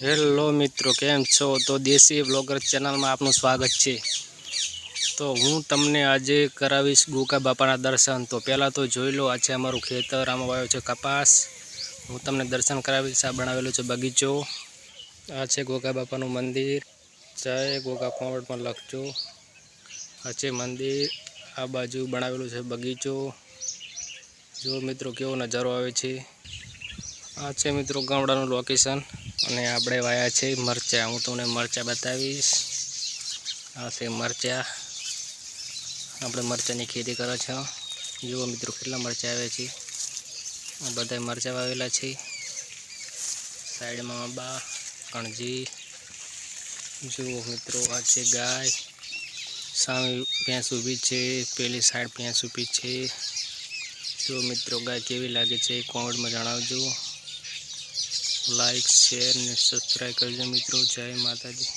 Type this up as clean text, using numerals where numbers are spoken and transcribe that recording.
Hello મિત્રો, કેમ છો? તો દેશી બ્લોગર ચેનલમાં આપનું સ્વાગત છે। તો હું તમને આજે કરાવીશ ગોગા બાપાના દર્શન। તો પહેલાં તો જોઈ લો, આ છે અમારું ખેતર, આમાં વાવ્યો છે કપાસ। હું તમને દર્શન કરાવીશ। આ બનાવેલો છે બગીચો। આ છે ગોગા બાપાનું મંદિર। જય ગોગા કોમેન્ટ પણ લખજો। આ છે મંદિર, આ બાજુ બનાવેલું છે બગીચો। જો મિત્રો કેવો નજારો આવે છે। આ છે મિત્રો ગામડાનું લોકેશન અને આપણે વાયા છે મરચા। હું તમને મરચા બતાવીશ। આ છે મરચા, આપણે મરચાની ખેતી કરે છે। જુઓ મિત્રો કેટલા મરચા આવે છે। આ બધા મરચા વાવેલા છે। સાઈડમાં આંબા, કણજી। જુઓ મિત્રો, આ છે ગાય, સામે ભેંસ ઊભી છે, પેલી સાઈડ ભેંસ ઊભી છે। જો મિત્રો ગાય કેવી લાગે છે કોમેન્ટમાં જણાવજો। લાઈક, શેર ને સબસ્ક્રાઈબ કરજો મિત્રો। જય માતાજી।